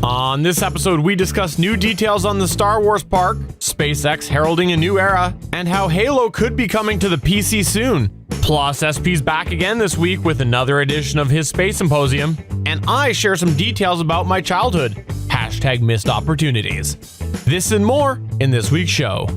On this episode, we discuss new details on the Star Wars park, SpaceX heralding a new era, and how Halo could be coming to the PC soon. Plus, SP's back again this week with another edition of his Space Symposium, and I share some details about my childhood. Hashtag missed opportunities. This and more in this week's show.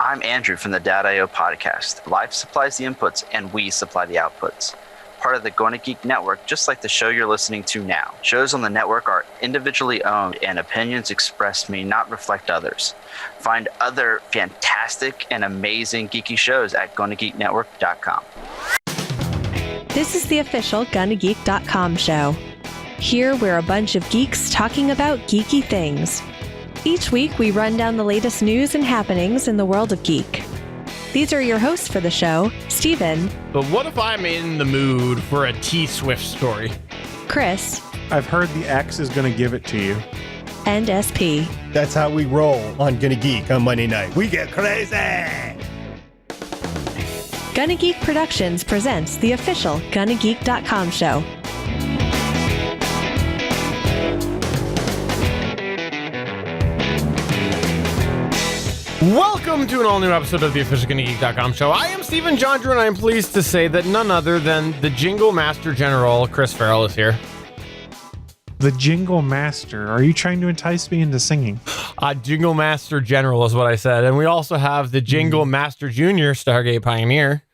I'm Andrew from the Dad.io podcast. Life supplies the inputs and we supply the outputs. Part of the Gonna Geek network, just like the show you're listening to now. Shows on the network are individually owned and opinions expressed may not reflect others. Find other fantastic and amazing geeky shows at GonnaGeekNetwork.com. This is the official GonnaGeek.com show. Here we're a bunch of geeks talking about geeky things. Each week we run down the latest news and happenings in the world of geek. These are your hosts for the show, Steven. But what if I'm in the mood for a T-Swift story? Chris. I've heard the X is going to give it to you. And SP. That's how we roll on Gonna Geek on Monday night. We get crazy! Gonna Geek Productions presents the official GonnaGeek.com show. Welcome to an all-new episode of the official GonnaGeek.com show. I am Steven John Drew, and I am pleased to say that none other than the Jingle Master General, Chris Farrell, is here. The Jingle Master. Are you trying to entice me into singing? Jingle Master General is what I said. And we also have the Jingle Master Junior, Stargate Pioneer.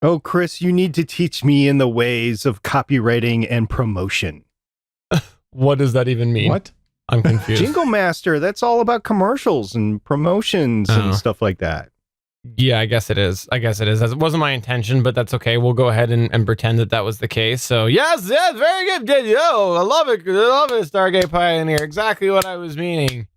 Oh, Chris, you need to teach me in the ways of copywriting and promotion. What does that even mean? What? I'm confused. Jingle Master, that's all about commercials and promotions and stuff like that. Yeah, I guess it is. That wasn't my intention, but that's okay. We'll go ahead and pretend that was the case. So, yes, very good. Yo, I love it, Stargate Pioneer. Exactly what I was meaning.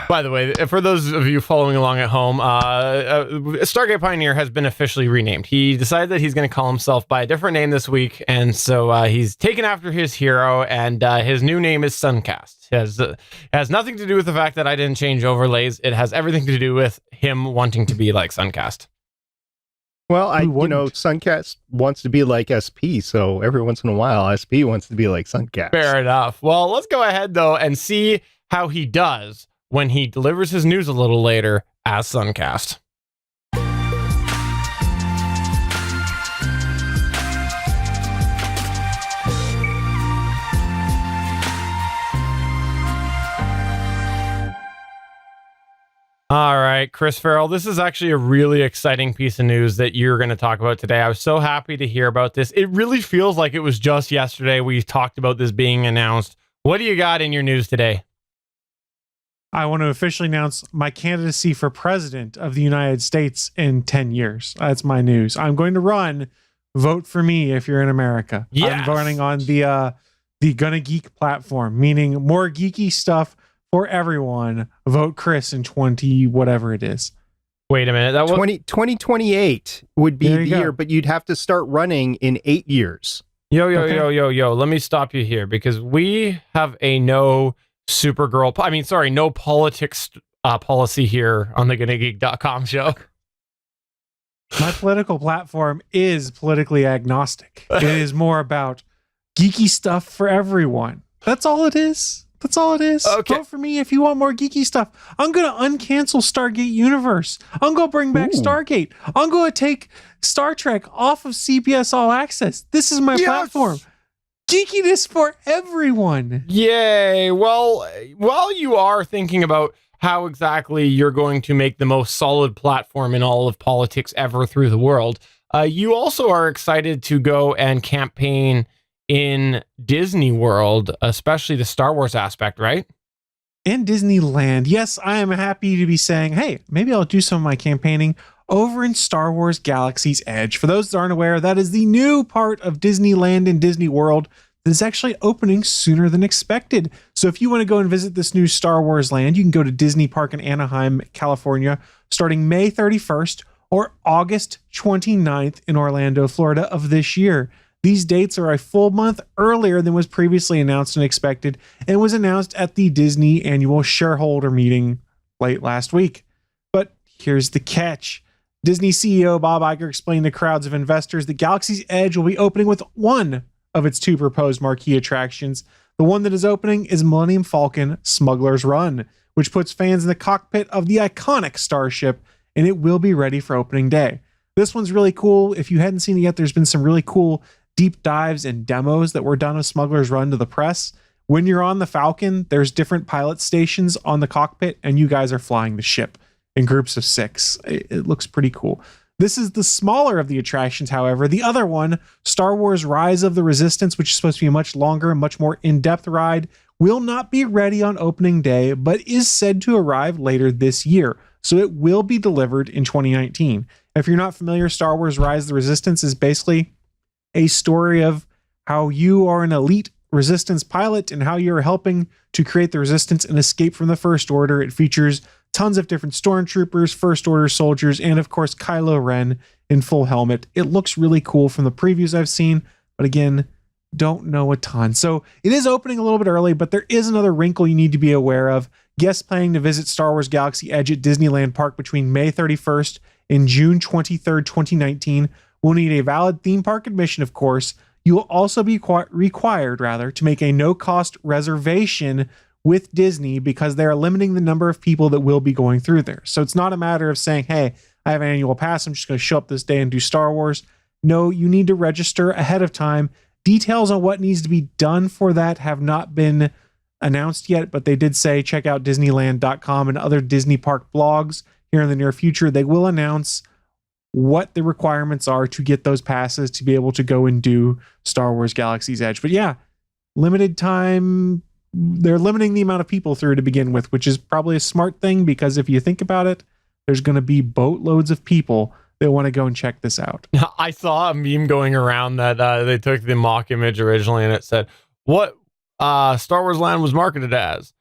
By the way, for those of you following along at home, Stargate Pioneer has been officially renamed. He decided that he's going to call himself by a different name this week, and so he's taken after his hero, and his new name is Suncast. It has nothing to do with the fact that I didn't change overlays. It has everything to do with him wanting to be like Suncast. Well, Suncast wants to be like SP, so every once in a while, SP wants to be like Suncast. Fair enough. Well, let's go ahead, though, and see how he does when he delivers his news a little later as Suncast. All right, Chris Farrell, this is actually a really exciting piece of news that you're going to talk about today. I was so happy to hear about this. It really feels like it was just yesterday we talked about this being announced. What do you got in your news today? I want to officially announce my candidacy for president of the United States in 10 years. That's my news. I'm going to run. Vote for me if you're in America. Yes. I'm running on the Gonna Geek platform, meaning more geeky stuff for everyone. Vote Chris in 20 whatever it is. Wait a minute. 2028 would be the year, but you'd have to start running in 8 years. Yo. Let me stop you here because we have a no politics policy here on the GonnaGeek.com show. My political platform is politically agnostic. It is more about geeky stuff for everyone. That's all it is. Okay. Vote for me if you want more geeky stuff. I'm going to uncancel Stargate Universe. I'm going to bring back Stargate. I'm going to take Star Trek off of CBS All Access. This is my platform. Geekiness for everyone. Yay. Well, while you are thinking about how exactly you're going to make the most solid platform in all of politics ever through the world, you also are excited to go and campaign in Disney World, especially the Star Wars aspect, right? In Disneyland. Yes, I am happy to be saying, hey, maybe I'll do some of my campaigning over in Star Wars Galaxy's Edge. For those that aren't aware, that is the new part of Disneyland and Disney World that is actually opening sooner than expected. So if you want to go and visit this new Star Wars land, you can go to Disney Park in Anaheim, California, starting May 31st or August 29th in Orlando, Florida of this year. These dates are a full month earlier than was previously announced and expected, and was announced at the Disney annual shareholder meeting late last week. But here's the catch. Disney CEO Bob Iger explained to crowds of investors that Galaxy's Edge will be opening with one of its two proposed marquee attractions. The one that is opening is Millennium Falcon Smuggler's Run, which puts fans in the cockpit of the iconic starship, and it will be ready for opening day. This one's really cool. If you hadn't seen it yet, there's been some really cool deep dives and demos that were done of Smuggler's Run to the press. When you're on the Falcon, there's different pilot stations on the cockpit, and you guys are flying the ship in groups of 6. It looks pretty cool. This is the smaller of the attractions, however. The other one, Star Wars Rise of the Resistance, which is supposed to be a much longer, much more in-depth ride, will not be ready on opening day, but is said to arrive later this year. So it will be delivered in 2019. If you're not familiar, Star Wars Rise of the Resistance is basically a story of how you are an elite Resistance pilot and how you're helping to create the Resistance and escape from the First Order. It features tons of different stormtroopers, First Order soldiers, and of course Kylo Ren in full helmet. It looks really cool from the previews I've seen, but again, don't know a ton. So it is opening a little bit early, but there is another wrinkle you need to be aware of. Guests planning to visit Star Wars Galaxy Edge at Disneyland Park between May 31st and June 23rd, 2019 will need a valid theme park admission, of course. You will also be required to make a no-cost reservation with Disney because they are limiting the number of people that will be going through there. So it's not a matter of saying, hey, I have an annual pass, I'm just going to show up this day and do Star Wars. No, you need to register ahead of time. Details on what needs to be done for that have not been announced yet, but they did say check out Disneyland.com and other Disney park blogs here in the near future. They will announce what the requirements are to get those passes to be able to go and do Star Wars Galaxy's Edge. But yeah, limited time. They're limiting the amount of people through to begin with, which is probably a smart thing because if you think about it, there's going to be boatloads of people that want to go and check this out. I saw a meme going around that they took the mock image originally and it said, what Star Wars Land was marketed as,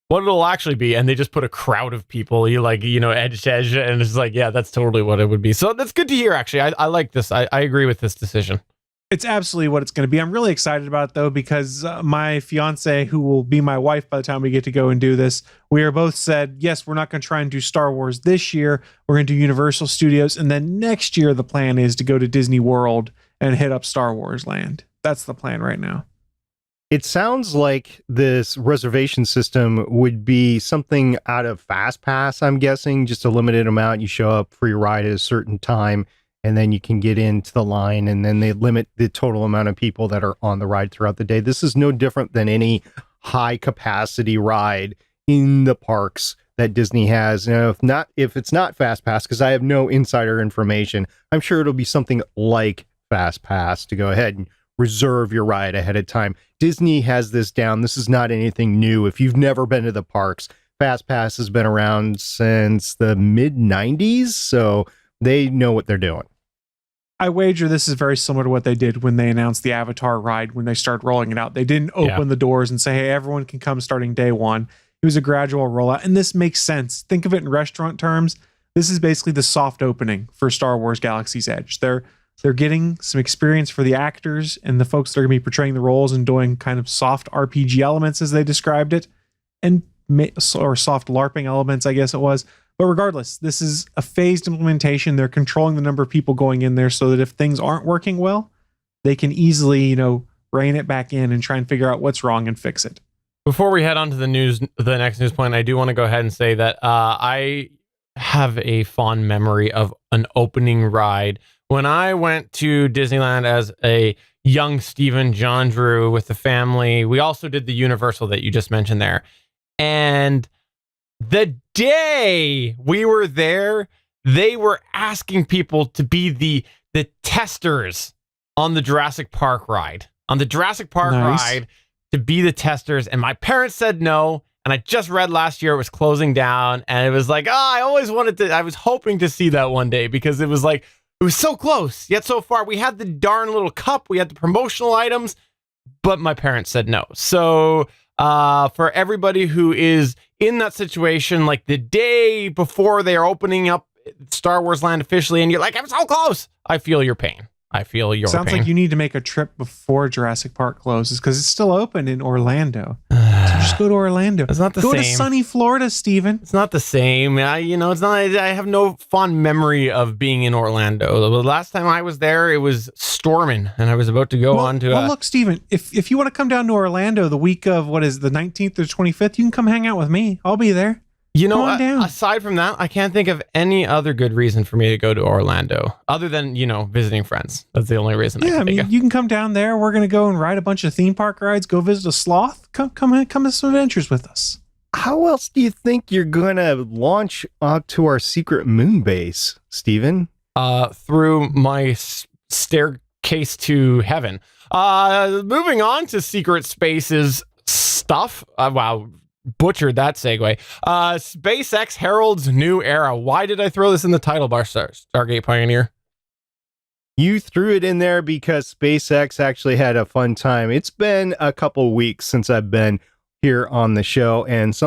what it'll actually be. And they just put a crowd of people, edge to edge. And it's like, yeah, that's totally what it would be. So that's good to hear, actually. I like this. I agree with this decision. It's absolutely what it's going to be. I'm really excited about it, though, because my fiance, who will be my wife by the time we get to go and do this, we are both said, yes, we're not going to try and do Star Wars this year. We're going to do Universal Studios. And then next year, the plan is to go to Disney World and hit up Star Wars Land. That's the plan right now. It sounds like this reservation system would be something out of Fast Pass, I'm guessing, just a limited amount. You show up for your ride at a certain time, and then you can get into the line, and then they limit the total amount of people that are on the ride throughout the day. This is no different than any high-capacity ride in the parks that Disney has. Now, if it's not Fast Pass, because I have no insider information, I'm sure it'll be something like Fast Pass to go ahead and reserve your ride ahead of time. Disney has this down. This is not anything new. If you've never been to the parks, Fast Pass has been around since the mid-90s, so they know what they're doing. I wager this is very similar to what they did when they announced the Avatar ride when they started rolling it out. They didn't open the doors and say, hey, everyone can come starting day one. It was a gradual rollout, and this makes sense. Think of it in restaurant terms. This is basically the soft opening for Star Wars Galaxy's Edge. They're getting some experience for the actors and the folks that are going to be portraying the roles and doing kind of soft RPG elements, as they described it, or soft LARPing elements, I guess it was. But regardless, this is a phased implementation. They're controlling the number of people going in there so that if things aren't working well, they can easily, rein it back in and try and figure out what's wrong and fix it. Before we head on to the next news point, I do want to go ahead and say that I have a fond memory of an opening ride. When I went to Disneyland as a young Stephen John Drew with the family, we also did the Universal that you just mentioned there. And the day we were there, they were asking people to be the testers on the Jurassic Park ride. On the Jurassic Park ride, to be the testers. And my parents said no. And I just read last year it was closing down. And it was like, I was hoping to see that one day because it was like, it was so close, yet so far. We had the darn little cup. We had the promotional items, but my parents said no. So for everybody who is in that situation, like the day before they are opening up Star Wars Land officially, and you're like, I'm so close, I feel your pain. I feel your Sounds pain. like you need to make a trip before Jurassic Park closes because it's still open in Orlando. So just go to Orlando. It's not the go same. to sunny Florida, Steven. It's not the same. It's not. I have no fond memory of being in Orlando. The last time I was there, it was storming, and I was about to go on to. Well, look, Steven, if you want to come down to Orlando the week of the 19th or 25th, you can come hang out with me. I'll be there. Come on down. Aside from that, I can't think of any other good reason for me to go to Orlando other than, visiting friends. That's the only reason. Yeah, you can come down there. We're going to go and ride a bunch of theme park rides, go visit a sloth. Come have some adventures with us. How else do you think you're going to launch out to our secret moon base, Steven? Through my staircase to heaven. Moving on to secret spaces stuff. Wow. Butchered that segue. SpaceX heralds new era. Why did I throw this in the title bar, Stargate Pioneer? You threw it in there because SpaceX actually had a fun time. It's been a couple weeks since I've been here on the show, and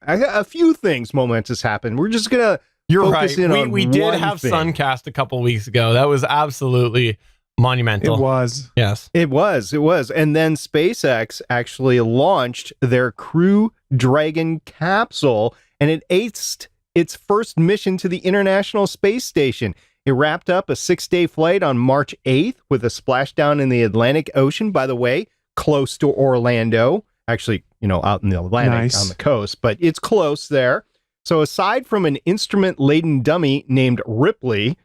a few things momentous happened. We're just gonna focus in on we did one have thing. Suncast a couple weeks ago. That was absolutely monumental. It was. Yes. It was. And then SpaceX actually launched their Crew Dragon capsule, and it aced its first mission to the International Space Station. It wrapped up a 6-day flight on March 8th with a splashdown in the Atlantic Ocean, by the way, close to Orlando. Actually, out in the Atlantic on the coast, but it's close there. So aside from an instrument-laden dummy named Ripley,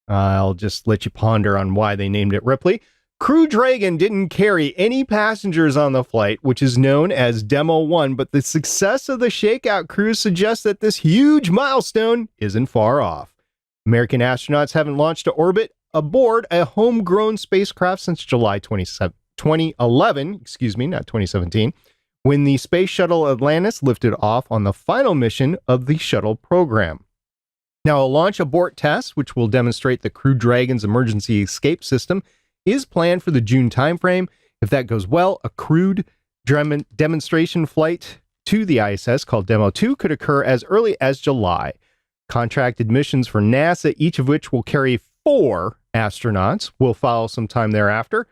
I'll just let you ponder on why they named it Ripley. Crew Dragon didn't carry any passengers on the flight, which is known as Demo 1, but the success of the Shakeout cruise suggests that this huge milestone isn't far off. American astronauts haven't launched to orbit aboard a homegrown spacecraft since July 2011, not 2017, when the Space Shuttle Atlantis lifted off on the final mission of the shuttle program. Now, a launch abort test, which will demonstrate the Crew Dragon's emergency escape system, is planned for the June timeframe. If that goes well, a crewed demonstration flight to the ISS called Demo 2 could occur as early as July. Contracted missions for NASA, each of which will carry 4 astronauts, will follow sometime thereafter.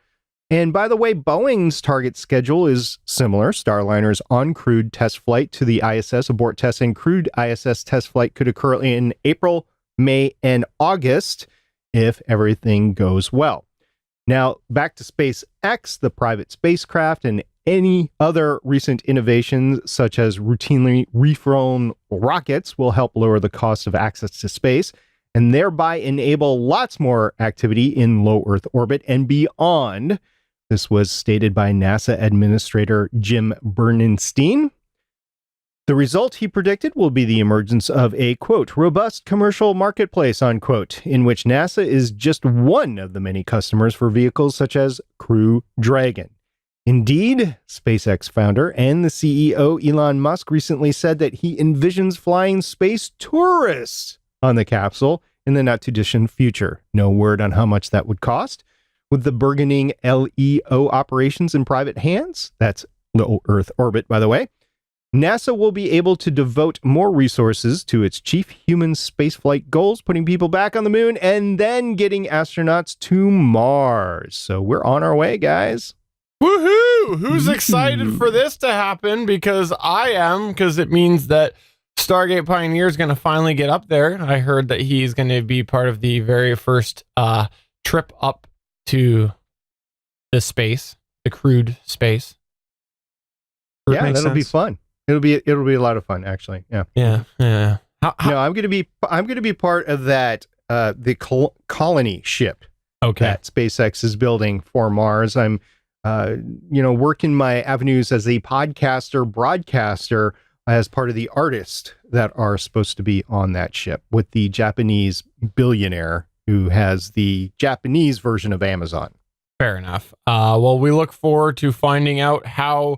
And by the way, Boeing's target schedule is similar. Starliner's uncrewed test flight to the ISS abort test and crewed ISS test flight could occur in April, May, and August if everything goes well. Now, back to SpaceX, the private spacecraft, and any other recent innovations, such as routinely reflown rockets, will help lower the cost of access to space and thereby enable lots more activity in low Earth orbit and beyond. This was stated by NASA Administrator Jim Bernstein. The result, he predicted, will be the emergence of a, quote, robust commercial marketplace, unquote, in which NASA is just one of the many customers for vehicles such as Crew Dragon. Indeed, SpaceX founder and the CEO Elon Musk recently said that he envisions flying space tourists on the capsule in the not-too-distant future. No word on how much that would cost. With the burgeoning LEO operations in private hands, that's low Earth orbit, by the way, NASA will be able to devote more resources to its chief human spaceflight goals, putting people back on the moon and then getting astronauts to Mars. So we're on our way, guys. Woohoo! Who's excited for this to happen? Because I am, because it means that Stargate Pioneer is going to finally get up there. I heard that he's going to be part of the very first trip up to the space, the crewed space. Yeah, that'll be fun. It'll be a lot of fun, actually. Yeah. No, I'm gonna be part of that the colony ship. Okay. That SpaceX is building for Mars. I'm working my avenues as a podcaster, broadcaster, as part of the artists that are supposed to be on that ship with the Japanese billionaire who has the Japanese version of Amazon. Fair enough. Well, we look forward to finding out how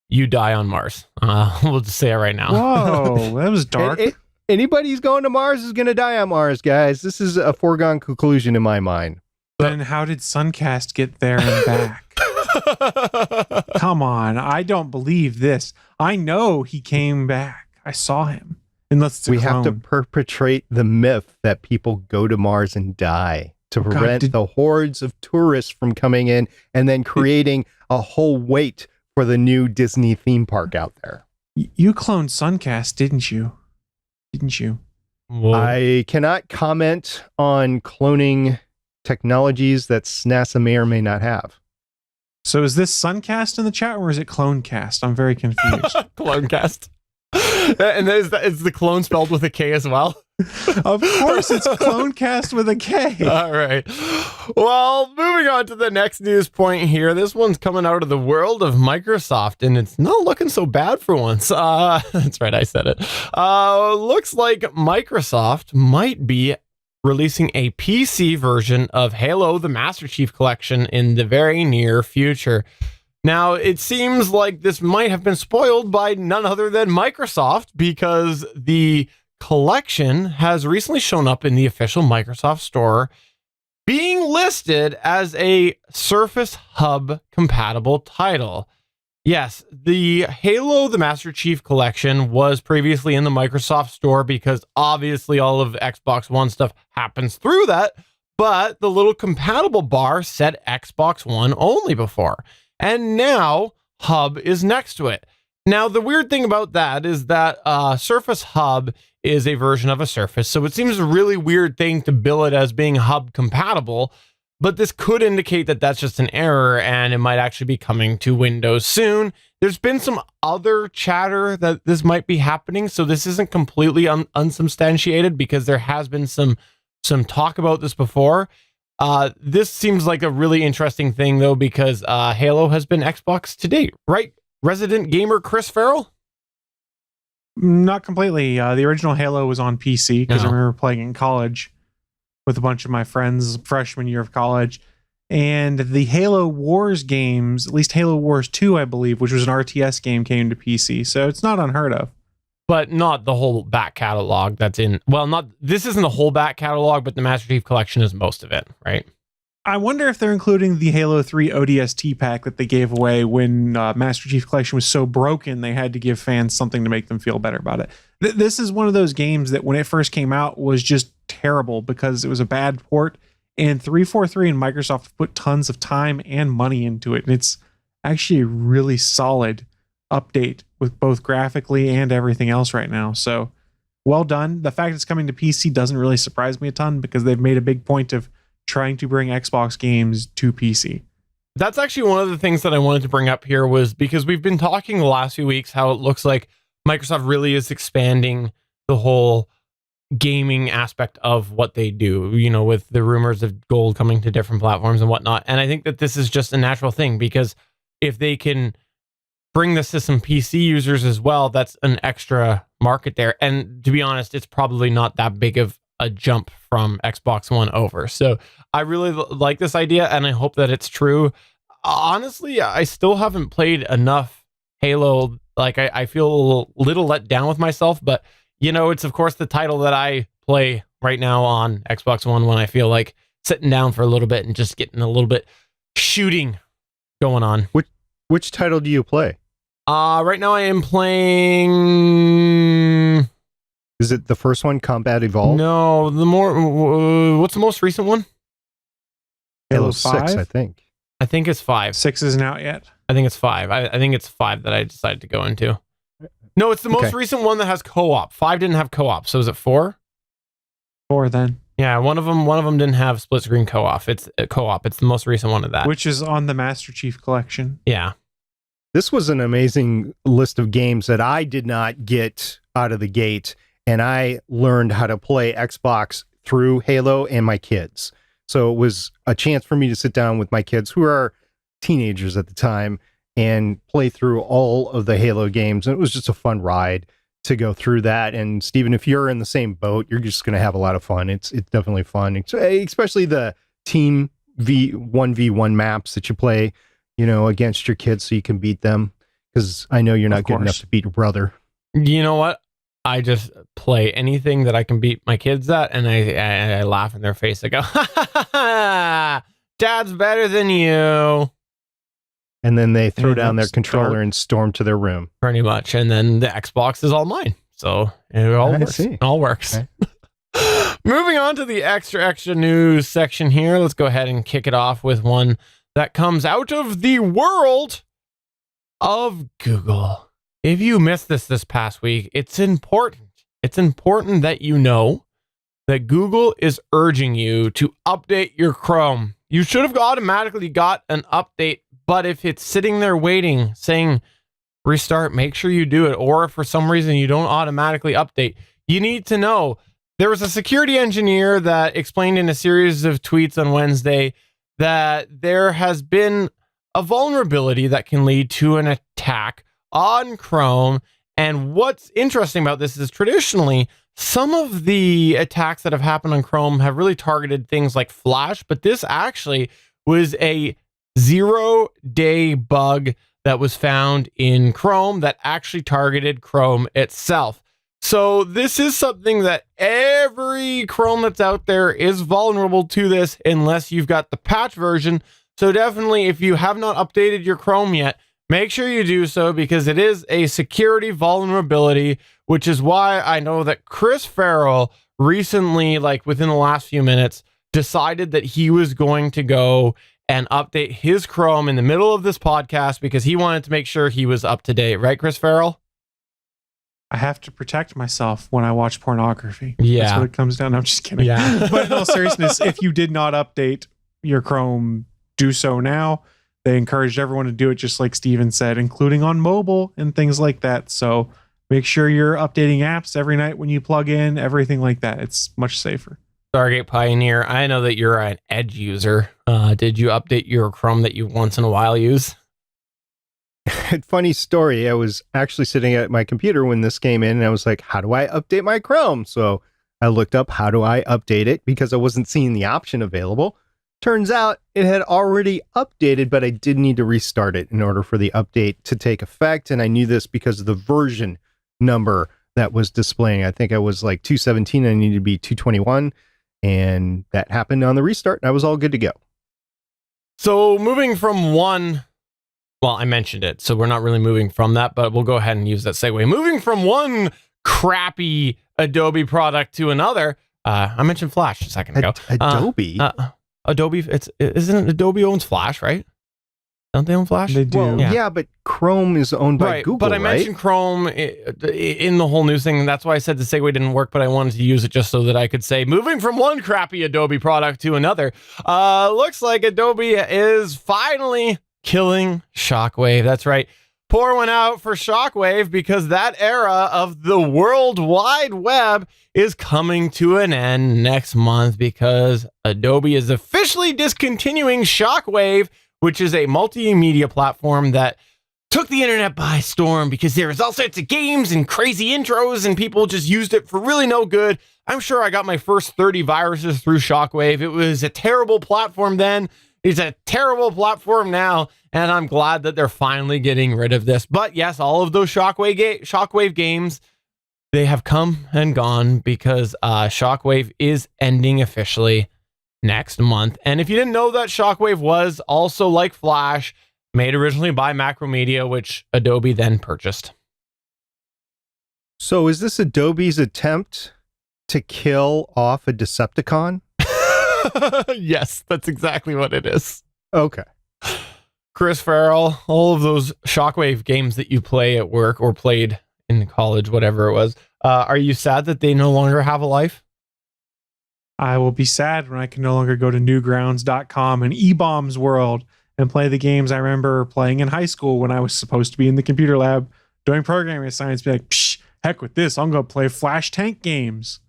you die on Mars. We'll just say it right now. Whoa, that was dark. Anybody who's going to Mars is going to die on Mars, guys. This is a foregone conclusion in my mind. Then how did Suncast get there and back? Come on, I don't believe this. I know he came back. I saw him. Unless it's a we clone. have to perpetrate the myth that people go to Mars and die. to prevent the hordes of tourists from coming in and then creating a whole wait for the new Disney theme park out there. You cloned Suncast, didn't you? Didn't you? Whoa. I cannot comment on cloning technologies that NASA may or may not have. So is this Suncast in the chat or is it Clonecast? I'm very confused. Clonecast. And is the clone spelled with a K as well? Of course, it's Clonecast with a K. All right. Well, moving on to the next news point here. This one's coming out of the world of Microsoft, and it's not looking so bad for once. That's right, I said it. Looks like Microsoft might be releasing a PC version of Halo the Master Chief Collection in the very near future. Now, it seems like this might have been spoiled by none other than Microsoft, because the collection has recently shown up in the official Microsoft store, being listed as a Surface Hub compatible title. Yes, the Halo the Master Chief Collection was previously in the Microsoft store because obviously all of Xbox One stuff happens through that, but the little compatible bar said Xbox One only before. And now Hub is next to it. Now, the weird thing about that is that Surface Hub is a version of a Surface. So it seems a really weird thing to bill it as being Hub compatible, but this could indicate that that's just an error and it might actually be coming to Windows soon. There's been some other chatter that this might be happening. So this isn't completely unsubstantiated, because there has been some talk about this before. This seems like a really interesting thing, though, because Halo has been Xbox to date, right? Resident gamer Chris Farrell? Not completely. The original Halo was on PC because I No. remember playing in college with a bunch of my friends freshman year of college. And the Halo Wars games, at least Halo Wars 2, I believe, which was an RTS game, came to PC. So it's not unheard of. But not the whole back catalog that's in. Well, this isn't the whole back catalog, but the Master Chief Collection is most of it, right? I wonder if they're including the Halo 3 ODST pack that they gave away when Master Chief Collection was so broken they had to give fans something to make them feel better about it. This is one of those games that when it first came out was just terrible because it was a bad port, and 343 and Microsoft put tons of time and money into it, and it's actually a really solid update with both graphically and everything else right now. So well done. The fact it's coming to PC doesn't really surprise me a ton because they've made a big point of trying to bring Xbox games to PC. That's actually one of the things that I wanted to bring up here, was because we've been talking the last few weeks how it looks like Microsoft really is expanding the whole gaming aspect of what they do, you know, with the rumors of gold coming to different platforms and whatnot. And I think that this is just a natural thing, because if they can bring this to some PC users as well, that's an extra market there. And to be honest, it's probably not that big of a jump from Xbox One over. So I really like this idea, and I hope that it's true. Honestly, I still haven't played enough Halo. Like, I feel a little let down with myself, but you know, it's of course the title that I play right now on Xbox One when I feel like sitting down for a little bit and just getting a little bit shooting going on. Which title do you play? Right now I am playing. Is it the first one, Combat Evolved? No, what's the most recent one? Halo 5? 6, I think. I think it's 5. 6 isn't out yet. I think it's 5. I think it's 5 that I decided to go into. No, it's the most recent one that has co-op. 5 didn't have co-op. So is it 4? 4 then. Yeah, one of them didn't have split screen co-op. It's co-op. It's the most recent one of that. Which is on the Master Chief Collection. Yeah. This was an amazing list of games that I did not get out of the gate, and I learned how to play Xbox through Halo and my kids. So it was a chance for me to sit down with my kids, who are teenagers at the time, and play through all of the Halo games. And it was just a fun ride to go through that. And Steven, if you're in the same boat, you're just going to have a lot of fun. It's definitely fun, especially the team 1v1 maps that you play, you know, against your kids so you can beat them. Because I know you're not good enough to beat your brother. You know what? I just play anything that I can beat my kids at, and I laugh in their face. I go, ha, ha, ha, ha, Dad's better than you. And then they throw down their controller and storm to their room. Pretty much. And then the Xbox is all mine. So it all works. It all works. Okay. Moving on to the extra news section here. Let's go ahead and kick it off with one that comes out of the world of Google. If you missed this past week, it's important. It's important that you know that Google is urging you to update your Chrome. You should have automatically got an update, but if it's sitting there waiting, saying restart, make sure you do it. Or if for some reason you don't automatically update, you need to know. There was a security engineer that explained in a series of tweets on Wednesday that there has been a vulnerability that can lead to an attack on Chrome. And what's interesting about this is traditionally, some of the attacks that have happened on Chrome have really targeted things like Flash, but this actually was a 0-day bug that was found in Chrome that actually targeted Chrome itself. So this is something that every Chrome that's out there is vulnerable to this unless you've got the patch version. So definitely, if you have not updated your Chrome yet, make sure you do so because it is a security vulnerability, which is why I know that Chris Farrell recently, like within the last few minutes, decided that he was going to go and update his Chrome in the middle of this podcast because he wanted to make sure he was up to date. Right, Chris Farrell? I have to protect myself when I watch pornography. Yeah. That's what it comes down. I'm just kidding. Yeah. But in all seriousness, if you did not update your Chrome, do so now. They encouraged everyone to do it just like Steven said, including on mobile and things like that. So make sure you're updating apps every night when you plug in, everything like that. It's much safer. Stargate Pioneer, I know that you're an Edge user. Did you update your Chrome that you once in a while use? Funny story. I was actually sitting at my computer when this came in and I was like, how do I update my Chrome? So I looked up, how do I update it? Because I wasn't seeing the option available. Turns out it had already updated, but I did need to restart it in order for the update to take effect. And I knew this because of the version number that was displaying. I think I was like 217 and I needed to be 221. And that happened on the restart. And I was all good to go. So moving from one, well, I mentioned it, so we're not really moving from that, but we'll go ahead and use that segue. Moving from one crappy Adobe product to another, I mentioned Flash a second ago. Adobe? Adobe, isn't it Adobe owns Flash, right? Don't they own Flash? They do. Well, yeah, but Chrome is owned by Google, but I right? mentioned Chrome in the whole news thing, and that's why I said the segue didn't work, but I wanted to use it just so that I could say, moving from one crappy Adobe product to another, looks like Adobe is finally killing Shockwave. That's right. Pour one out for Shockwave because that era of the World Wide Web is coming to an end next month because Adobe is officially discontinuing Shockwave, which is a multimedia platform that took the internet by storm because there was all sorts of games and crazy intros and people just used it for really no good. I'm sure I got my first 30 viruses through Shockwave. It was a terrible platform then. It's a terrible platform now, and I'm glad that they're finally getting rid of this. But yes, all of those Shockwave games, they have come and gone because Shockwave is ending officially next month. And if you didn't know that, Shockwave was also like Flash, made originally by Macromedia, which Adobe then purchased. So is this Adobe's attempt to kill off a Decepticon? Yes, that's exactly what it is. Okay. Chris Farrell, all of those Shockwave games that you play at work or played in college, whatever it was, are you sad that they no longer have a life? I will be sad when I can no longer go to newgrounds.com and eBombs World and play the games I remember playing in high school when I was supposed to be in the computer lab doing programming assignments. Be like, psh, heck with this. I'm going to play Flash Tank games.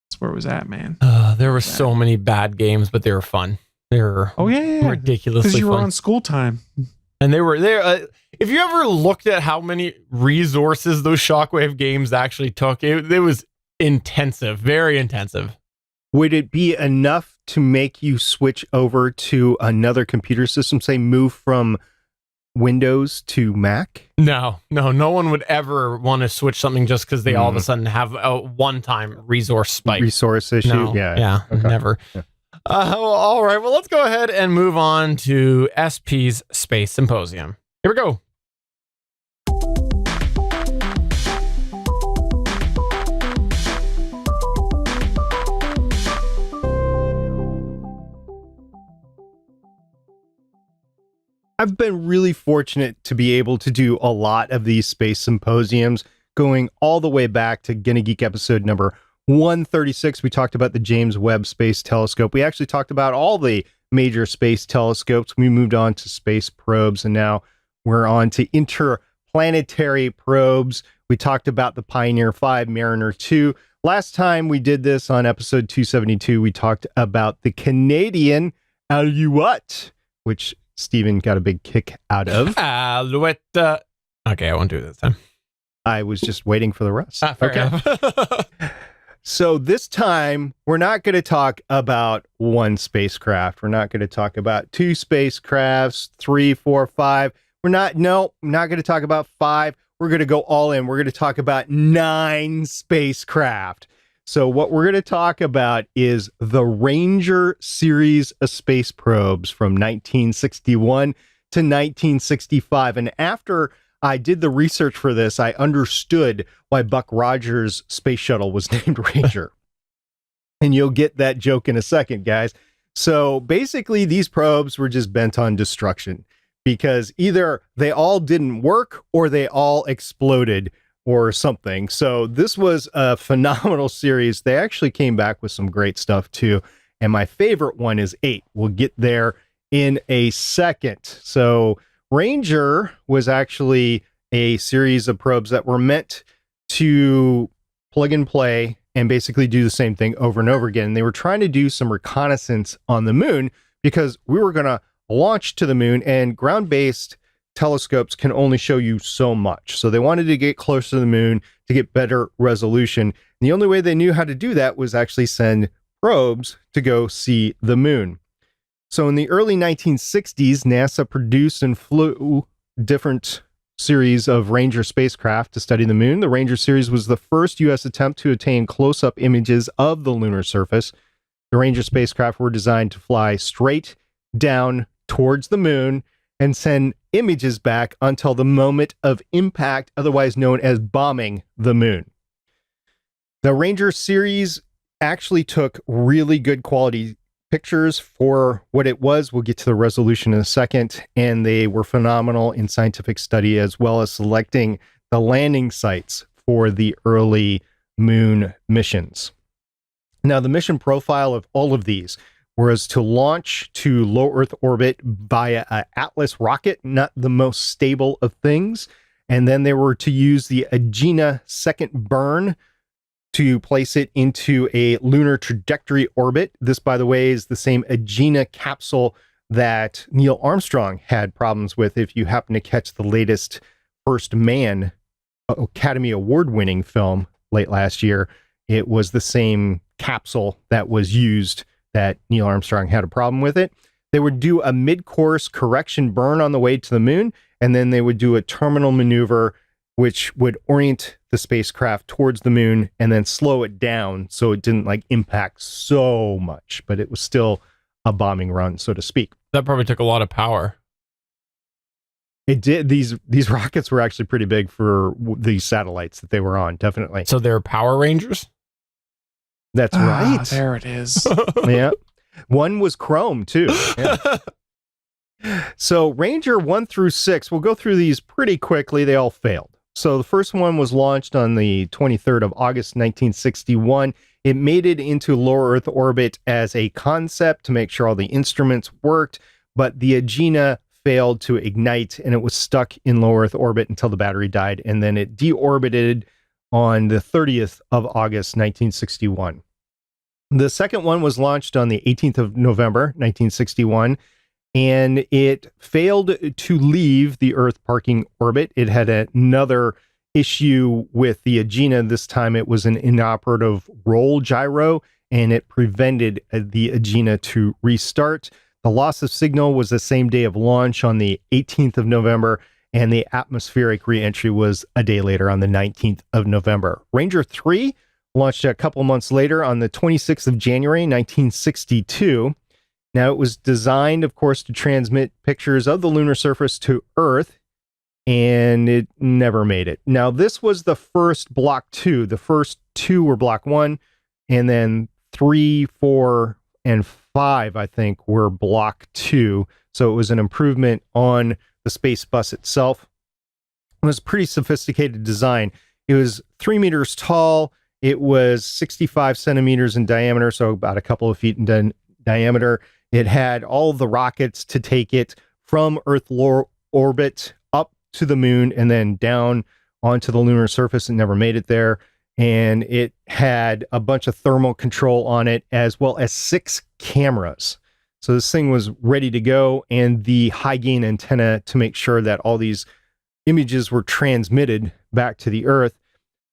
That's where it was at, man. There were so many bad games, but they were fun. They were ridiculously because you were fun. on school time. And they were there. If you ever looked at how many resources those Shockwave games actually took, it was intensive, very intensive. Would it be enough to make you switch over to another computer system, say move from Windows to Mac? No one would ever want to switch something just because they all of a sudden have a one-time resource spike. Resource issue? No, Yeah, okay. Never. Yeah. All right, well, let's go ahead and move on to SP's Space Symposium. Here we go. I've been really fortunate to be able to do a lot of these space symposiums, going all the way back to Gonna Geek episode number 136. We talked about the James Webb Space Telescope. We actually talked about all the major space telescopes. We moved on to space probes, and now we're on to interplanetary probes. We talked about the Pioneer 5, Mariner 2. Last time we did this on episode 272, we talked about the Canadian Alouette, which Stephen got a big kick out of. Alouette. Okay, I won't do it this time. I was just waiting for the rest. Fair enough. So this time, we're not going to talk about one spacecraft. We're not going to talk about two spacecrafts, 3, 4, 5. I'm not going to talk about 5. We're going to go all in. We're going to talk about 9 spacecraft. So what we're going to talk about is the Ranger series of space probes from 1961 to 1965. And after I did the research for this, I understood why Buck Rogers' space shuttle was named Ranger. And you'll get that joke in a second, guys. So basically, these probes were just bent on destruction because either they all didn't work or they all exploded or something. So this was a phenomenal series. They actually came back with some great stuff too. And my favorite one is 8. We'll get there in a second. So Ranger was actually a series of probes that were meant to plug and play and basically do the same thing over and over again. They were trying to do some reconnaissance on the moon because we were going to launch to the moon, and ground-based telescopes can only show you so much. So they wanted to get closer to the moon to get better resolution. And the only way they knew how to do that was actually send probes to go see the moon. So in the early 1960s, NASA produced and flew different series of Ranger spacecraft to study the moon. The Ranger series was the first U.S. attempt to attain close-up images of the lunar surface. The Ranger spacecraft were designed to fly straight down towards the moon and send images back until the moment of impact, otherwise known as bombing the moon. The Ranger series actually took really good quality pictures for what it was. We'll get to the resolution in a second, and they were phenomenal in scientific study as well as selecting the landing sites for the early moon missions. Now, the mission profile of all of these was to launch to low Earth orbit via an Atlas rocket, not the most stable of things, and then they were to use the Agena second burn to place it into a lunar trajectory orbit. This, by the way, is the same Agena capsule that Neil Armstrong had problems with. If you happen to catch the latest First Man Academy Award-winning film late last year, it was the same capsule that was used that Neil Armstrong had a problem with it. They would do a mid-course correction burn on the way to the moon, and then they would do a terminal maneuver which would orient the spacecraft towards the moon and then slow it down so it didn't impact so much, but it was still a bombing run, so to speak. That probably took a lot of power. It did. These rockets were actually pretty big for these satellites that they were on, definitely. So they're Power Rangers? That's right. There it is. Yeah. One was chrome, too. Yeah. So Ranger 1 through 6, we'll go through these pretty quickly. They all failed. So the first one was launched on the 23rd of August, 1961. It made it into low Earth orbit as a concept to make sure all the instruments worked, but the Agena failed to ignite, and it was stuck in low Earth orbit until the battery died, and then it deorbited on the 30th of August, 1961. The second one was launched on the 18th of November, 1961, and it failed to leave the Earth parking orbit. It had another issue with the Agena. This time it was an inoperative roll gyro, and it prevented the Agena to restart. The loss of signal was the same day of launch on the 18th of November, and the atmospheric reentry was a day later on the 19th of November. Ranger 3 launched a couple months later on the 26th of January, 1962. Now, it was designed, of course, to transmit pictures of the lunar surface to Earth, and it never made it. Now, this was the first Block 2. The first 2 were Block 1, and then 3, 4, and 5, I think, were Block 2. So it was an improvement on the space bus itself. It was a pretty sophisticated design. It was 3 meters tall. It was 65 centimeters in diameter, so about a couple of feet in diameter. It had all of the rockets to take it from Earth orbit up to the moon and then down onto the lunar surface. It never made it there. And it had a bunch of thermal control on it, as well as 6 cameras. So this thing was ready to go, and the high gain antenna to make sure that all these images were transmitted back to the Earth.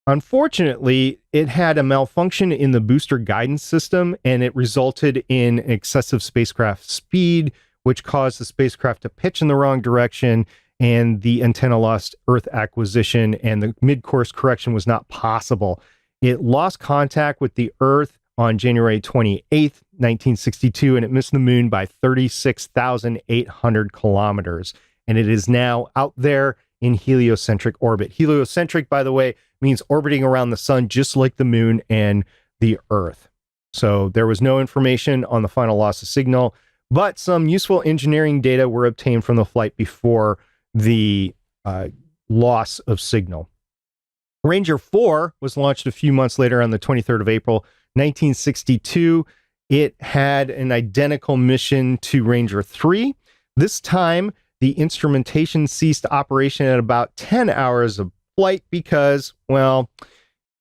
Unfortunately, it had a malfunction in the booster guidance system, and it resulted in excessive spacecraft speed, which caused the spacecraft to pitch in the wrong direction, and the antenna lost Earth acquisition, and the mid-course correction was not possible. It lost contact with the Earth on January 28th, 1962, and it missed the moon by 36,800 kilometers. And it is now out there in heliocentric orbit. Heliocentric, by the way, means orbiting around the sun, just like the moon and the Earth. So there was no information on the final loss of signal, but some useful engineering data were obtained from the flight before the loss of signal. Ranger 4 was launched a few months later on the 23rd of April, 1962. It had an identical mission to Ranger 3. This time, the instrumentation ceased operation at about 10 hours of flight because, well,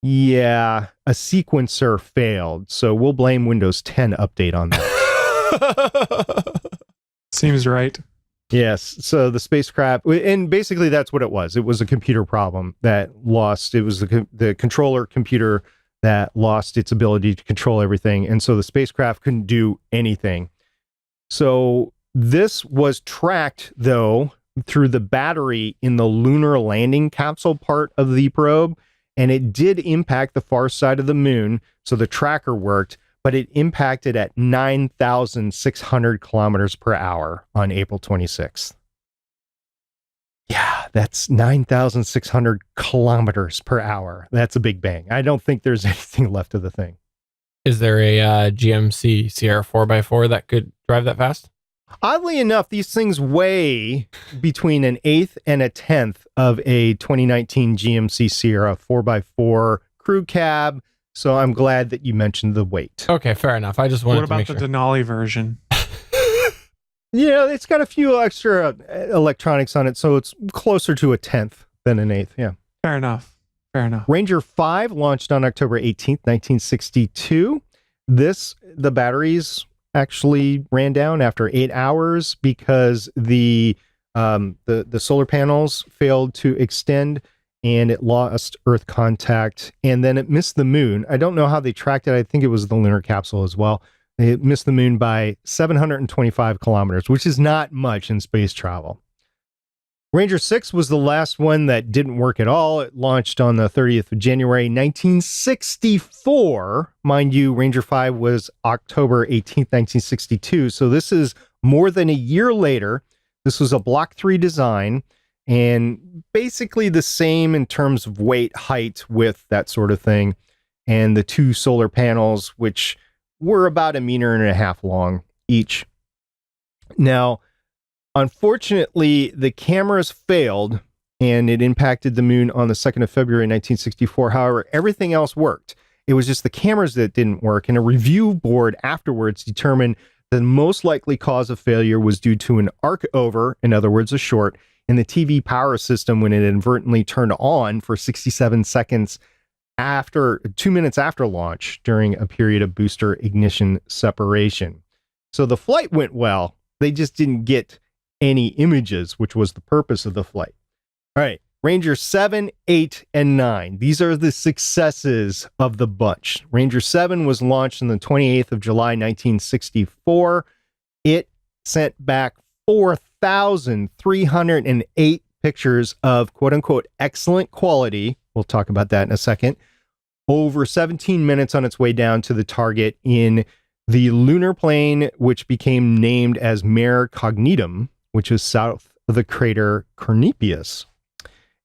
yeah, a sequencer failed. So we'll blame Windows 10 update on that. Seems right. Yes. So the spacecraft, and basically that's what it was. It was a computer problem that lost. It was the controller computer that lost its ability to control everything. And so the spacecraft couldn't do anything. So this was tracked, though, through the battery in the lunar landing capsule part of the probe, and it did impact the far side of the moon. So the tracker worked, but it impacted at 9,600 kilometers per hour on April 26th. Yeah, that's 9,600 kilometers per hour. That's a big bang. I don't think there's anything left of the thing. Is there a GMC Sierra 4x4 that could drive that fast? Oddly enough, these things weigh between an eighth and a tenth of a 2019 GMC Sierra 4x4 crew cab. So I'm glad that you mentioned the weight. Okay, fair enough. I just wanted What to make about sure. the Denali version? Yeah, it's got a few extra electronics on it, so it's closer to a tenth than an eighth. Yeah. Fair enough. Fair enough. Ranger 5 launched on October 18th, 1962. The batteries actually ran down after 8 hours because the solar panels failed to extend, and it lost Earth contact, and then it missed the moon. I don't know how they tracked it. I think it was the lunar capsule as well. It missed the moon by 725 kilometers, which is not much in space travel. Ranger 6 was the last one that didn't work at all. It launched on the 30th of January, 1964. Mind you, Ranger 5 was October 18th, 1962. So this is more than a year later. This was a Block 3 design, and basically the same in terms of weight, height, width, that sort of thing. And the 2 solar panels, which were about 1.5 meters long each. Now, unfortunately, the cameras failed, and it impacted the moon on the 2nd of February, 1964. However, everything else worked. It was just the cameras that didn't work, and a review board afterwards determined the most likely cause of failure was due to an arc over, in other words, a short, in the TV power system when it inadvertently turned on for 67 seconds after 2 minutes after launch during a period of booster ignition separation. So the flight went well. They just didn't get any images, which was the purpose of the flight. All right, Ranger 7, 8, and 9. These are the successes of the bunch. Ranger 7 was launched on the 28th of July, 1964. It sent back 4,308 pictures of quote-unquote excellent quality. We'll talk about that in a second. Over 17 minutes on its way down to the target in the lunar plane, which became named as Mare Cognitum, which is south of the crater Cornelius.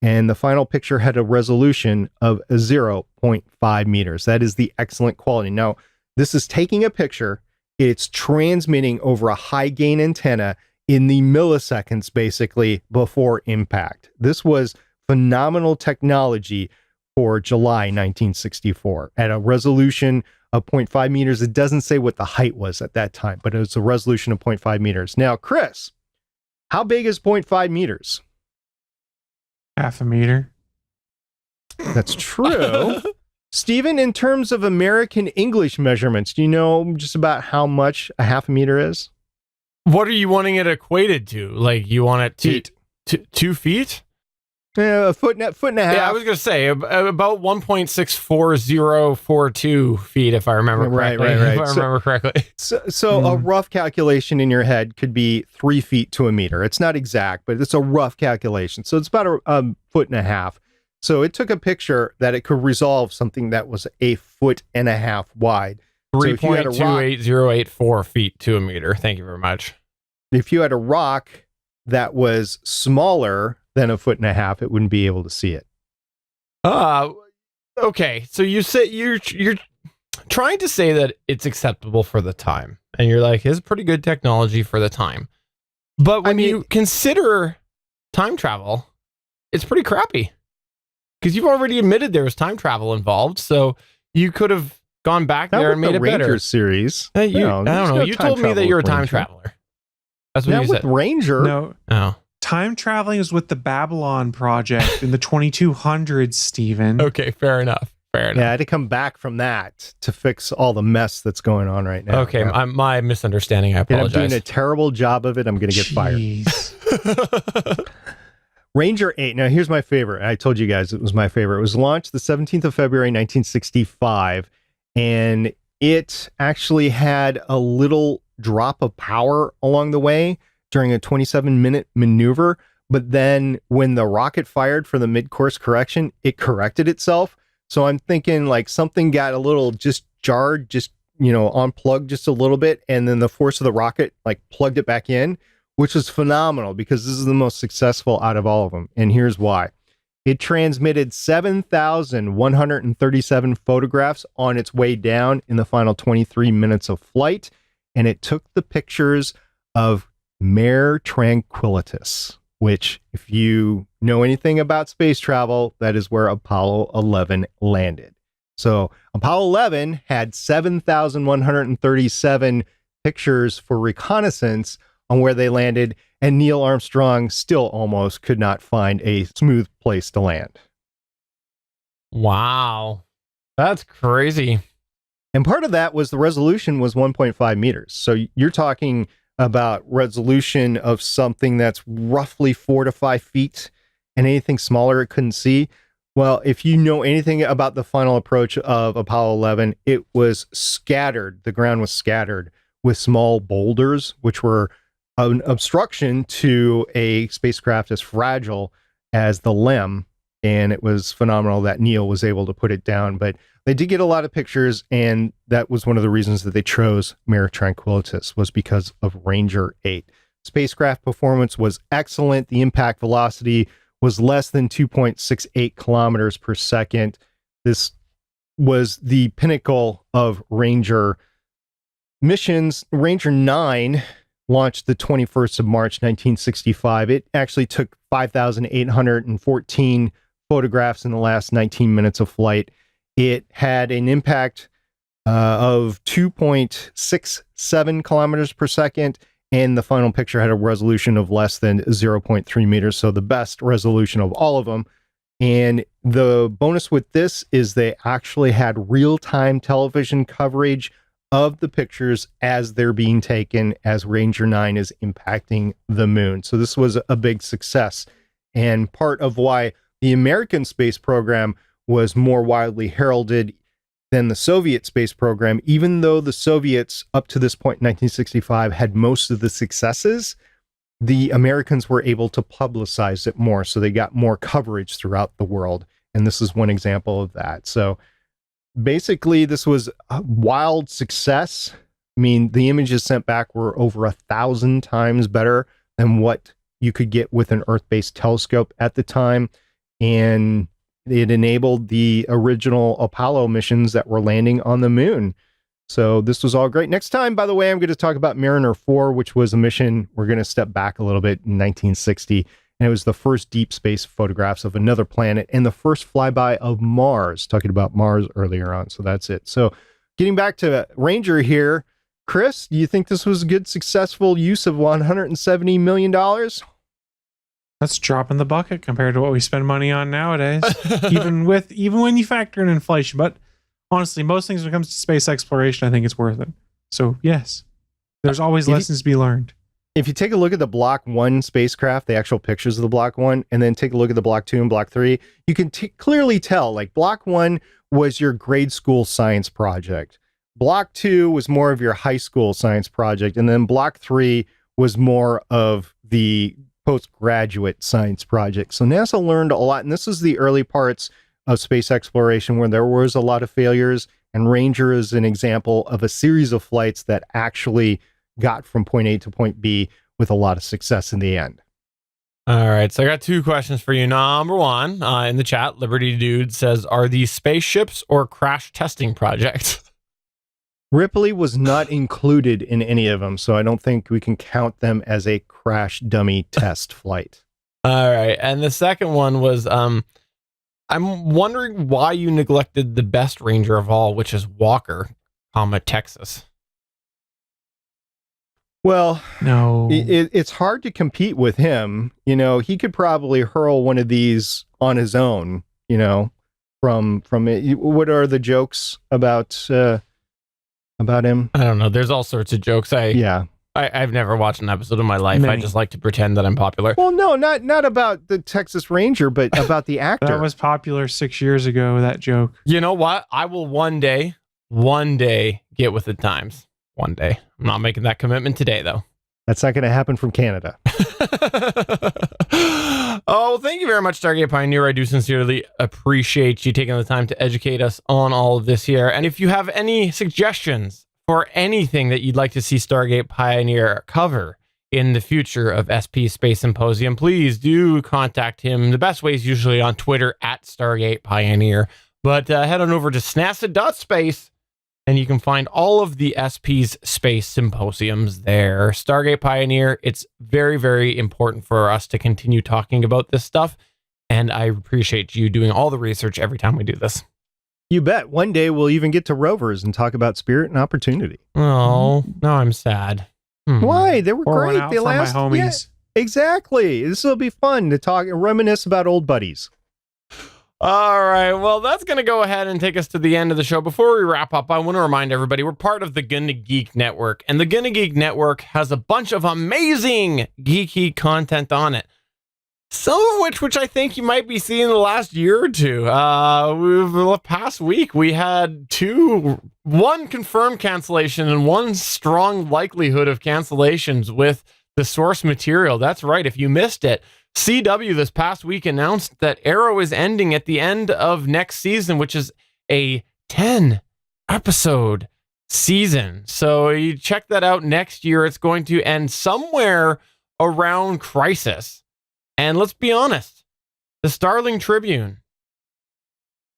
And the final picture had a resolution of 0.5 meters. That is the excellent quality. Now, this is taking a picture. It's transmitting over a high gain antenna in the milliseconds, basically, before impact. This was phenomenal technology for July 1964 at a resolution of 0.5 meters. It doesn't say what the height was at that time, but it was a resolution of 0.5 meters. Now, Chris, how big is 0.5 meters? Half a meter. That's true. Stephen, in terms of American English measurements, do you know just about how much a half a meter is? What are you wanting it equated to? Like, you want it Feet. to 2 feet? A foot and a half. Yeah, I was going to say about 1.64042 feet, if I remember correctly. Right. If I remember correctly. So a rough calculation in your head could be 3 feet to a meter. It's not exact, but it's a rough calculation. So it's about a foot and a half. So it took a picture that it could resolve something that was a foot and a half wide. 3.28084 feet to a meter. Thank you very much. If you had a rock that was smaller than a foot and a half, it wouldn't be able to see it. Okay. So you say you're trying to say that it's acceptable for the time, and you're like, it's pretty good technology for the time. But when you consider time travel, it's pretty crappy, because you've already admitted there was time travel involved. So you could have gone back there and made it Ranger better. Series. I don't know. You told me that you're a time traveler. That's what Not you with said. Ranger. No. Oh. Time traveling is with the Babylon Project in the 2200s, Stephen. Okay, fair enough. Yeah, I had to come back from that to fix all the mess that's going on right now. Okay, Yeah. my misunderstanding. I And I'm apologize. doing a terrible job of it. I'm going to get fired. Ranger 8. Now, here's my favorite. I told you guys it was my favorite. It was launched the 17th of February, 1965, and it actually had a little drop of power along the way during a 27-minute maneuver. But then when the rocket fired for the mid-course correction, it corrected itself. So I'm thinking like something got a little just jarred, just, unplugged just a little bit. And then the force of the rocket like plugged it back in, which was phenomenal because this is the most successful out of all of them. And here's why. It transmitted 7,137 photographs on its way down in the final 23 minutes of flight. And it took the pictures of Mare Tranquilitas, which, if you know anything about space travel, that is where Apollo 11 landed. So Apollo 11 had 7,137 pictures for reconnaissance on where they landed, and Neil Armstrong still almost could not find a smooth place to land. Wow. That's crazy. And part of that was the resolution was 1.5 meters. So you're talking about resolution of something that's roughly 4 to 5 feet, and anything smaller it couldn't see. Well, if you know anything about the final approach of Apollo 11, it was scattered. The ground was scattered with small boulders, which were an obstruction to a spacecraft as fragile as the LEM. And it was phenomenal that Neil was able to put it down. But they did get a lot of pictures, and that was one of the reasons that they chose Mare Tranquilitas, was because of Ranger 8. Spacecraft performance was excellent. The impact velocity was less than 2.68 kilometers per second. This was the pinnacle of Ranger missions. Ranger 9 launched the 21st of March, 1965. It actually took 5,814 photographs in the last 19 minutes of flight. It had an impact of 2.67 kilometers per second, and the final picture had a resolution of less than 0.3 meters, so the best resolution of all of them. And the bonus with this is they actually had real-time television coverage of the pictures as they're being taken as Ranger 9 is impacting the moon. So this was a big success, and part of why the American space program was more widely heralded than the Soviet space program. Even though the Soviets, up to this point in 1965, had most of the successes, the Americans were able to publicize it more, so they got more coverage throughout the world. And this is one example of that. So basically, this was a wild success. I mean, the images sent back were over 1,000 times better than what you could get with an Earth-based telescope at the time. And it enabled the original Apollo missions that were landing on the moon. So this was all great. Next time, by the way, I'm going to talk about Mariner 4, which was a mission. We're going to step back a little bit in 1960. And it was the first deep space photographs of another planet and the first flyby of Mars, talking about Mars earlier on. So that's it. So getting back to Ranger here, Chris, do you think this was a good, successful use of $170 million? That's a drop in the bucket compared to what we spend money on nowadays, even when you factor in inflation. But honestly, most things when it comes to space exploration, I think it's worth it. So yes, there's always lessons to be learned. If you take a look at the Block 1 spacecraft, the actual pictures of the Block 1, and then take a look at the Block 2 and Block 3, you can clearly tell, like, Block 1 was your grade school science project. Block 2 was more of your high school science project. And then Block 3 was more of the postgraduate science project. So NASA learned a lot. And this is the early parts of space exploration where there was a lot of failures. And Ranger is an example of a series of flights that actually got from point A to point B with a lot of success in the end. All right, so I got 2 questions for you. Number 1, in the chat, Liberty Dude says, are these spaceships or crash testing projects? Ripley was not included in any of them, so I don't think we can count them as a crash dummy test flight. All right, and the second one was, I'm wondering why you neglected the best Ranger of all, which is Walker, Texas. Well, no, it's hard to compete with him. You know, he could probably hurl one of these on his own. You know, from it. What are the jokes about him? I don't know. There's all sorts of jokes. I've never watched an episode in my life. Many. I just like to pretend that I'm popular. Well, no, not about the Texas Ranger, but about the actor. that was popular 6 years ago, that joke. You know what? I will one day get with the times. One day. I'm not making that commitment today, though. That's not going to happen from Canada. Oh, thank you very much, Stargate Pioneer. I do sincerely appreciate you taking the time to educate us on all of this here. And if you have any suggestions for anything that you'd like to see Stargate Pioneer cover in the future of SP Space Symposium, please do contact him. The best way is usually on Twitter at Stargate Pioneer. But head on over to snasa.space. And you can find all of the SP's space symposiums there. Stargate Pioneer, it's very, very important for us to continue talking about this stuff. And I appreciate you doing all the research every time we do this. You bet. One day we'll even get to rovers and talk about Spirit and Opportunity. Oh, now I'm sad. Why? They were Pour one great. out They for my last. homies. Yeah, exactly. This will be fun to talk and reminisce about old buddies. All right, well, that's going to go ahead and take us to the end of the show. Before we wrap up, I want to remind everybody we're part of the Gonna Geek Network, and the Gonna Geek Network has a bunch of amazing geeky content on it. Some of which I think you might be seeing the last year or two. The past week, we had one confirmed cancellation and one strong likelihood of cancellations with the source material. That's right, if you missed it. CW this past week announced that Arrow is ending at the end of next season, which is a 10-episode season. So you check that out next year. It's going to end somewhere around Crisis. And let's be honest, the Starling Tribune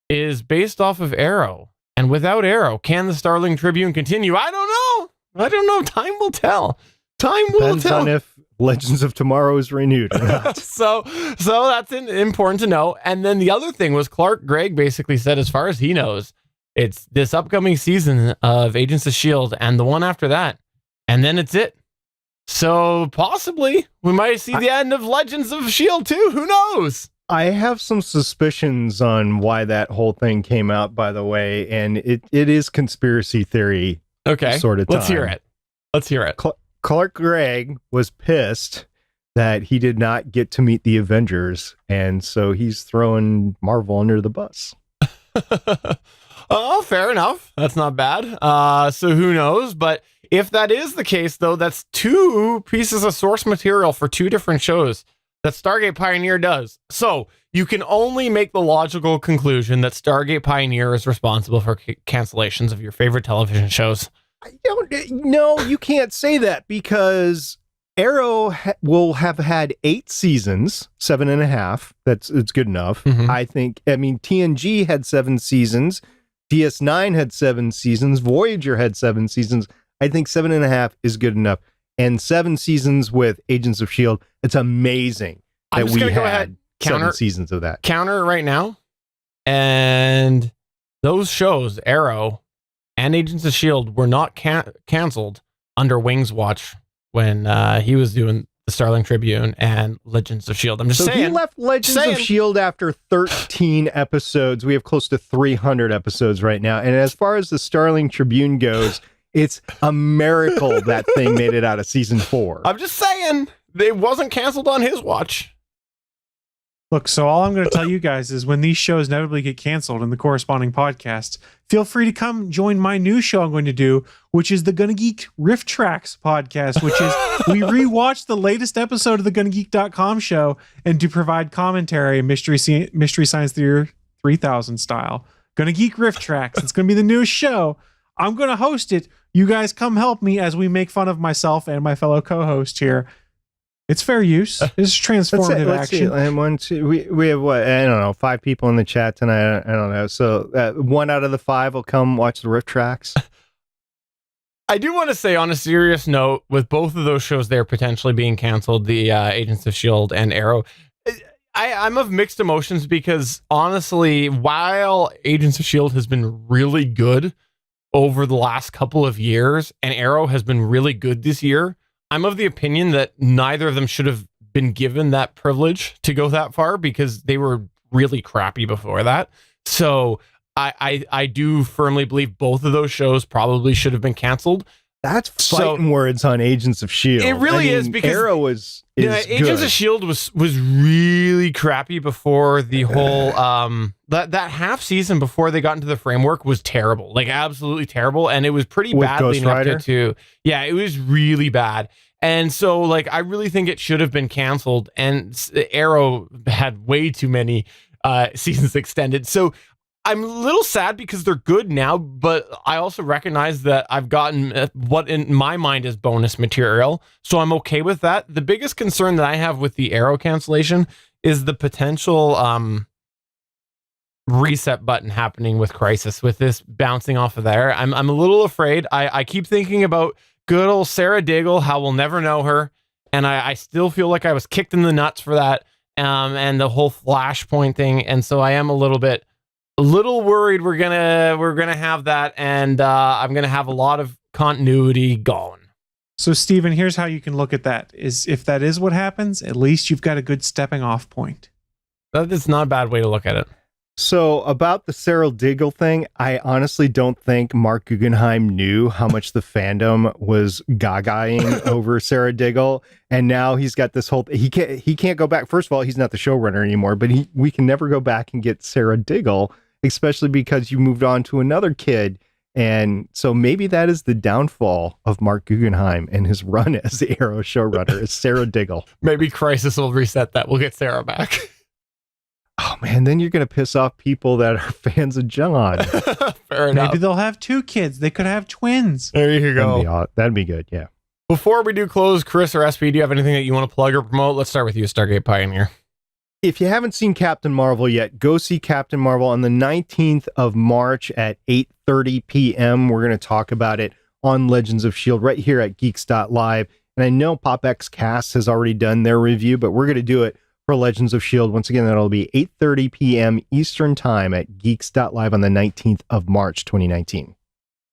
is based off of Arrow. And without Arrow, can the Starling Tribune continue? I don't know. Time will tell. Depends on if Legends of Tomorrow is renewed or not. so that's important to know. And then the other thing was Clark Gregg basically said, as far as he knows, it's this upcoming season of Agents of S.H.I.E.L.D. and the one after that. And then it's it. So possibly we might see the end of Legends of S.H.I.E.L.D. too. Who knows? I have some suspicions on why that whole thing came out, by the way. And it is conspiracy theory. Okay. Sort of time. Let's hear it. Clark Gregg was pissed that he did not get to meet the Avengers, and so he's throwing Marvel under the bus. Oh, fair enough. That's not bad. So who knows? But if that is the case, though, that's 2 pieces of source material for 2 different shows that Stargate Pioneer does. So you can only make the logical conclusion that Stargate Pioneer is responsible for cancellations of your favorite television shows. No, you can't say that because Arrow will have had 8 seasons, 7.5. It's good enough. Mm-hmm. I mean, TNG had 7 seasons. DS9 had 7 seasons. Voyager had 7 seasons. I think 7.5 is good enough. And 7 seasons with Agents of S.H.I.E.L.D. It's amazing that we had 7 seasons of that. Counter right now. And those shows, Arrow and Agents of S.H.I.E.L.D., were not canceled under Wings Watch when he was doing the Starling Tribune and Legends of S.H.I.E.L.D. I'm just saying. He left Legends of S.H.I.E.L.D. after 13 episodes. We have close to 300 episodes right now. And as far as the Starling Tribune goes, it's a miracle that thing made it out of season 4. I'm just saying, it wasn't canceled on his watch. Look, so all I'm going to tell you guys is when these shows inevitably get canceled in the corresponding podcasts, feel free to come join my new show I'm going to do, which is the Gonna Geek Riff Tracks podcast, which is we rewatch the latest episode of the GonnaGeek.com show and to provide commentary, Mystery Science Theater 3000 style. Gonna Geek Riff Tracks. It's going to be the newest show. I'm going to host it. You guys come help me as we make fun of myself and my fellow co-host here. It's fair use. It's transformative action. And 1, 2, we have what? I don't know, 5 people in the chat tonight. I don't know. So 1 out of the 5 will come watch the Rift Tracks. I do want to say, on a serious note, with both of those shows there potentially being canceled, the Agents of S.H.I.E.L.D. and Arrow, I'm of mixed emotions because honestly, while Agents of S.H.I.E.L.D. has been really good over the last couple of years and Arrow has been really good this year, I'm of the opinion that neither of them should have been given that privilege to go that far because they were really crappy before that. So I do firmly believe both of those shows probably should have been canceled. That's fighting words on Agents of S.H.I.E.L.D. It really is because Arrow is Agents of S.H.I.E.L.D. was really crappy before the whole that half season before they got into the framework was terrible, like absolutely terrible, and it was pretty bad leading up to yeah, it was really bad. And so like I really think it should have been canceled, and Arrow had way too many seasons extended. So I'm a little sad because they're good now, but I also recognize that I've gotten what in my mind is bonus material. So I'm okay with that. The biggest concern that I have with the Arrow cancellation is the potential reset button happening with Crisis, with this bouncing off of there. I'm a little afraid. I keep thinking about good old Sarah Diggle, how we'll never know her. And I still feel like I was kicked in the nuts for that and the whole Flashpoint thing. And so I am a little worried we're gonna have that, and I'm gonna have a lot of continuity gone. So Steven, here's how you can look at that: is if that is what happens, at least you've got a good stepping off point. That is not a bad way to look at it. So about the Sarah Diggle thing, I honestly don't think Mark Guggenheim knew how much the fandom was gagaing over Sarah Diggle, and now he's got this whole. He can't go back. First of all, he's not the showrunner anymore, but we can never go back and get Sarah Diggle, especially because you moved on to another kid. And so maybe that is the downfall of Mark Guggenheim and his run as the Arrow showrunner is Sarah Diggle. Maybe Crisis will reset that. We'll get Sarah back. Oh man, then you're going to piss off people that are fans of John. Fair enough. Maybe they'll have 2 kids. They could have twins. There you go. That'd be good, yeah. Before we do close, Chris or SP, do you have anything that you want to plug or promote? Let's start with you, Stargate Pioneer. If you haven't seen Captain Marvel yet, go see Captain Marvel on the 19th of March at 8:30 p.m. We're going to talk about it on Legends of S.H.I.E.L.D. right here at Geeks.live. And I know PopX Cast has already done their review, but we're going to do it for Legends of S.H.I.E.L.D. Once again, that'll be 8:30 p.m. Eastern Time at Geeks.live on the 19th of March, 2019.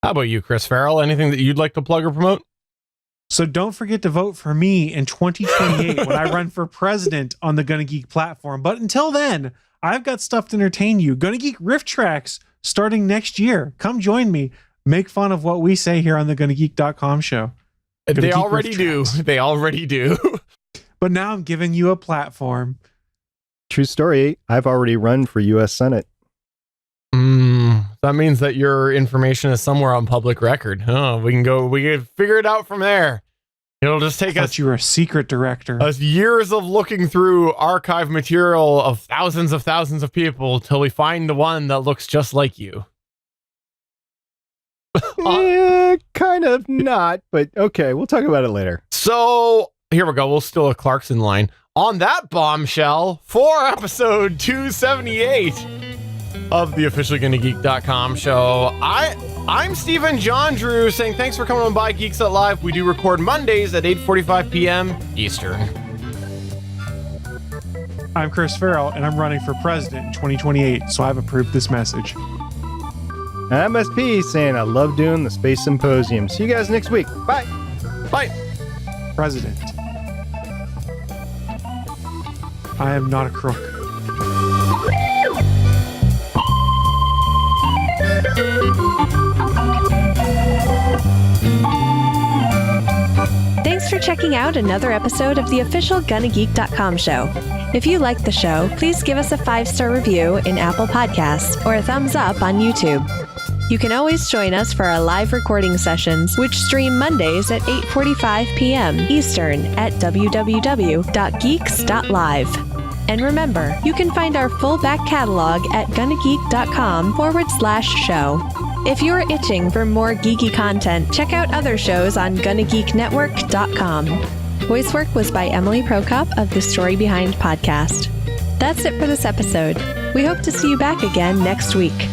How about you, Chris Farrell? Anything that you'd like to plug or promote? So don't forget to vote for me in 2028 when I run for president on the Gonna Geek platform. But until then, I've got stuff to entertain you. Gonna Geek Riff Tracks starting next year. Come join me. Make fun of what we say here on the GonnaGeek.com show. They already do. They already do. But now I'm giving you a platform. True story. I've already run for U.S. Senate. That means that your information is somewhere on public record. Oh, we can figure it out from there. It'll just take us. You were a secret director. Us years of looking through archive material of thousands of people till we find the one that looks just like you. Kind of not, but okay, we'll talk about it later. So here we go. We'll steal a Clarkson line. On that bombshell, for episode 278. of the official GonnaGeek.com show. I'm Stephen John Drew saying thanks for coming on by Geeks Out Live. We do record Mondays at 8:45 p.m. Eastern. I'm Chris Farrell, and I'm running for president in 2028, so I've approved this message. I'm SP saying I love doing the Space Symposium. See you guys next week. Bye. Bye. President. I am not a crook. Thanks for checking out another episode of the official GonnaGeek.com show. If you like the show, please give us a 5-star review in Apple Podcasts or a thumbs up on YouTube. You can always join us for our live recording sessions, which stream Mondays at 8:45 p.m. Eastern at www.geeks.live. And remember, you can find our full back catalog at GonnaGeek.com/show. If you're itching for more geeky content, check out other shows on GonnaGeekNetwork.com. Voice work was by Emily Prokop of the Story Behind podcast. That's it for this episode. We hope to see you back again next week.